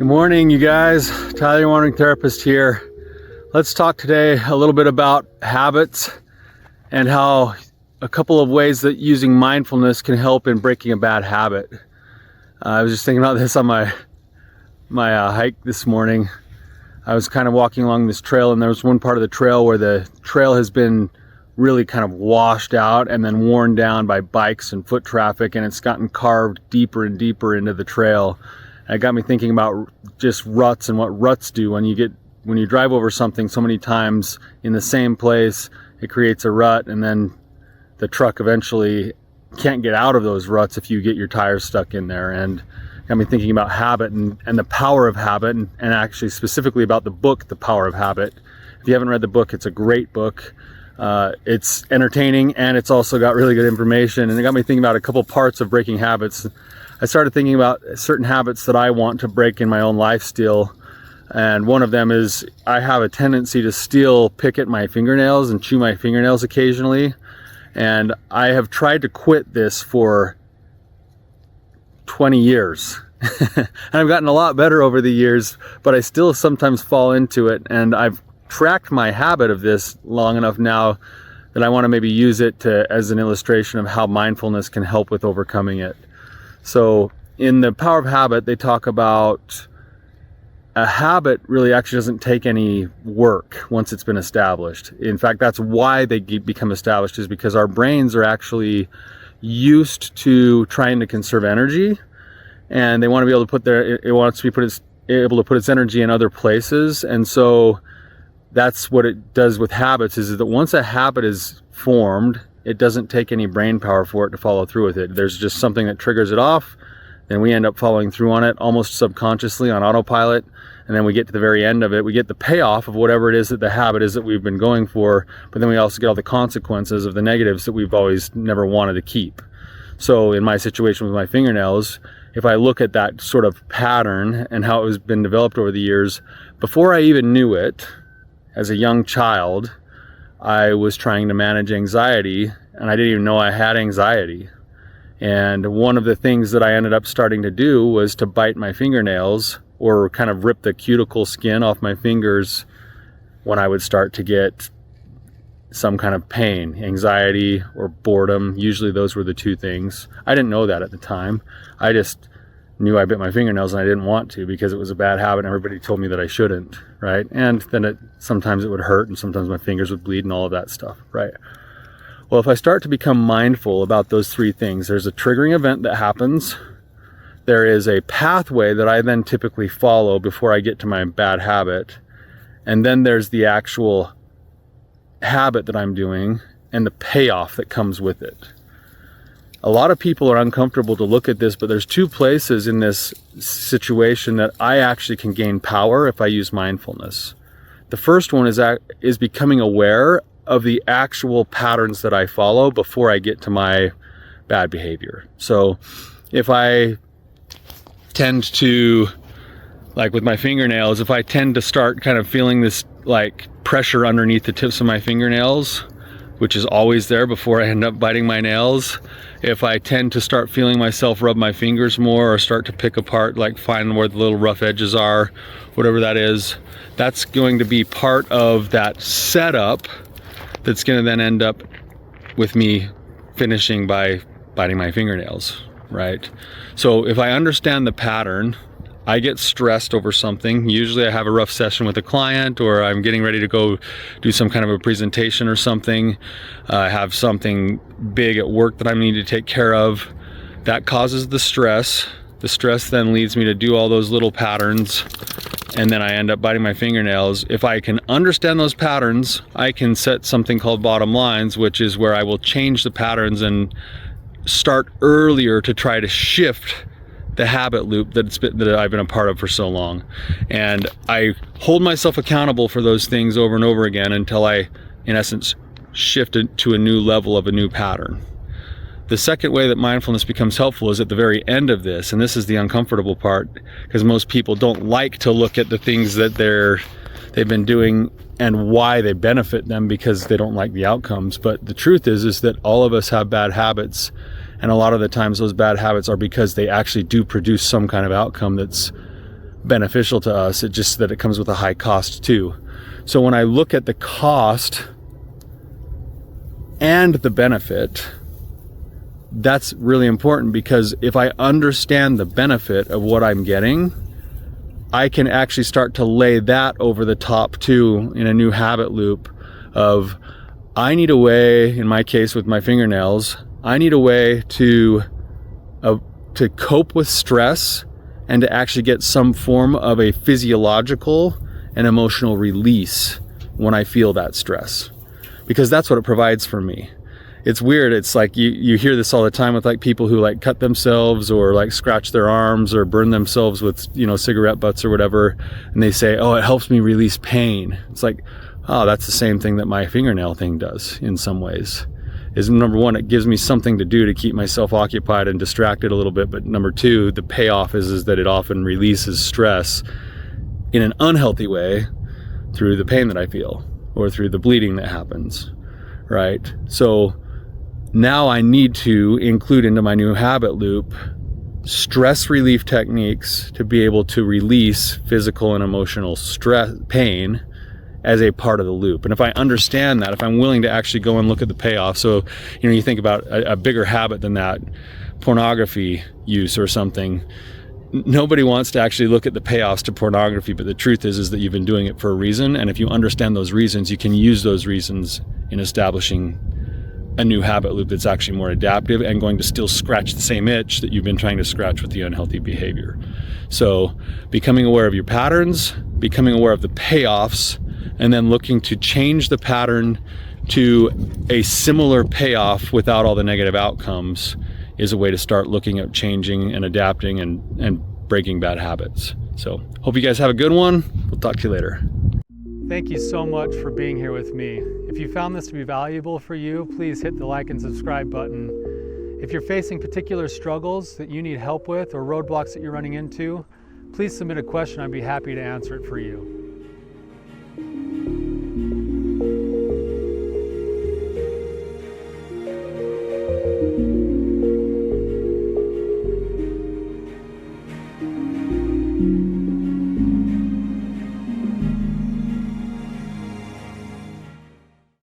Good morning, you guys. Tyler, your wandering therapist here. Let's talk today a little bit about habits and how a couple of ways that using mindfulness can help in breaking a bad habit. I was just thinking about this on my hike this morning. I was kind of walking along this trail, and there was one part of the trail where the trail has been really kind of washed out and then worn down by bikes and foot traffic, and it's gotten carved deeper and deeper into the trail. And it got me thinking about just ruts and what ruts do. When you drive over something so many times in the same place, it creates a rut, and then the truck eventually can't get out of those ruts if you get your tires stuck in there. And got me thinking about habit and the power of habit, and actually specifically about the book, The Power of Habit. If you haven't read the book, it's a great book. It's entertaining, and it's also got really good information. And it got me thinking about a couple parts of breaking habits. I started thinking about certain habits that I want to break in my own life still. And one of them is I have a tendency to still pick at my fingernails and chew my fingernails occasionally. And I have tried to quit this for 20 years. And I've gotten a lot better over the years, but I still sometimes fall into it. And I've tracked my habit of this long enough now that I want to maybe use it as an illustration of how mindfulness can help with overcoming it. So in The Power of Habit, they talk about a habit really actually doesn't take any work once it's been established. In fact, that's why they become established, is because our brains are actually used to trying to conserve energy, and they want to be able to able to put its energy in other places. And so that's what it does with habits, is that once a habit is formed, it doesn't take any brain power for it to follow through with it. There's just something that triggers it off, then we end up following through on it almost subconsciously on autopilot, and then we get to the very end of it, we get the payoff of whatever it is that the habit is that we've been going for, but then we also get all the consequences of the negatives that we've always never wanted to keep. So in my situation with my fingernails, if I look at that sort of pattern and how it has been developed over the years, before I even knew it, as a young child, I was trying to manage anxiety, and I didn't even know I had anxiety. And one of the things that I ended up starting to do was to bite my fingernails, or kind of rip the cuticle skin off my fingers when I would start to get some kind of pain, anxiety or boredom. Usually those were the two things. I didn't know that at the time. I just knew I bit my fingernails, and I didn't want to because it was a bad habit and everybody told me that I shouldn't, right? And then sometimes it would hurt, and sometimes my fingers would bleed and all of that stuff, right? Well, if I start to become mindful about those three things, there's a triggering event that happens. There is a pathway that I then typically follow before I get to my bad habit. And then there's the actual habit that I'm doing and the payoff that comes with it. A lot of people are uncomfortable to look at this, but there's two places in this situation that I actually can gain power if I use mindfulness. The first one is becoming aware of the actual patterns that I follow before I get to my bad behavior. So if I tend to, like with my fingernails, if I tend to start kind of feeling this like pressure underneath the tips of my fingernails, which is always there before I end up biting my nails, if I tend to start feeling myself rub my fingers more or start to pick apart, like find where the little rough edges are, whatever that is, that's going to be part of that setup that's going to then end up with me finishing by biting my fingernails, right? So if I understand the pattern, I get stressed over something. Usually I have a rough session with a client, or I'm getting ready to go do some kind of a presentation or something. I have something big at work that I need to take care of. That causes the stress. The stress then leads me to do all those little patterns, and then I end up biting my fingernails. If I can understand those patterns, I can set something called bottom lines, which is where I will change the patterns and start earlier to try to shift the habit loop that I've been a part of for so long. And I hold myself accountable for those things over and over again until I, in essence, shift it to a new level of a new pattern. The second way that mindfulness becomes helpful is at the very end of this, and this is the uncomfortable part, because most people don't like to look at the things that they've been doing and why they benefit them, because they don't like the outcomes. But the truth is that all of us have bad habits, and a lot of the times those bad habits are because they actually do produce some kind of outcome that's beneficial to us. It's just that it comes with a high cost too. So when I look at the cost and the benefit, that's really important, because if I understand the benefit of what I'm getting, I can actually start to lay that over the top too in a new habit loop of, I need a way, in my case with my fingernails, I need a way to cope with stress and to actually get some form of a physiological and emotional release when I feel that stress, because that's what it provides for me. It's weird. It's like you hear this all the time with like people who like cut themselves or like scratch their arms or burn themselves with, you know, cigarette butts or whatever. And they say, oh, it helps me release pain. It's like, oh, that's the same thing that my fingernail thing does in some ways. Is number one, it gives me something to do to keep myself occupied and distracted a little bit. But number two, the payoff is that it often releases stress in an unhealthy way through the pain that I feel or through the bleeding that happens, right? So now I need to include into my new habit loop stress relief techniques to be able to release physical and emotional stress, pain, as a part of the loop. And if I understand that, if I'm willing to actually go and look at the payoff, so, you know, you think about a bigger habit than that, pornography use or something, nobody wants to actually look at the payoffs to pornography, but the truth is that you've been doing it for a reason. And if you understand those reasons, you can use those reasons in establishing a new habit loop that's actually more adaptive and going to still scratch the same itch that you've been trying to scratch with the unhealthy behavior. So becoming aware of your patterns, becoming aware of the payoffs, and then looking to change the pattern to a similar payoff without all the negative outcomes is a way to start looking at changing and adapting and breaking bad habits. So hope you guys have a good one. We'll talk to you later. Thank you so much for being here with me. If you found this to be valuable for you, please hit the like and subscribe button. If you're facing particular struggles that you need help with or roadblocks that you're running into, please submit a question. I'd be happy to answer it for you.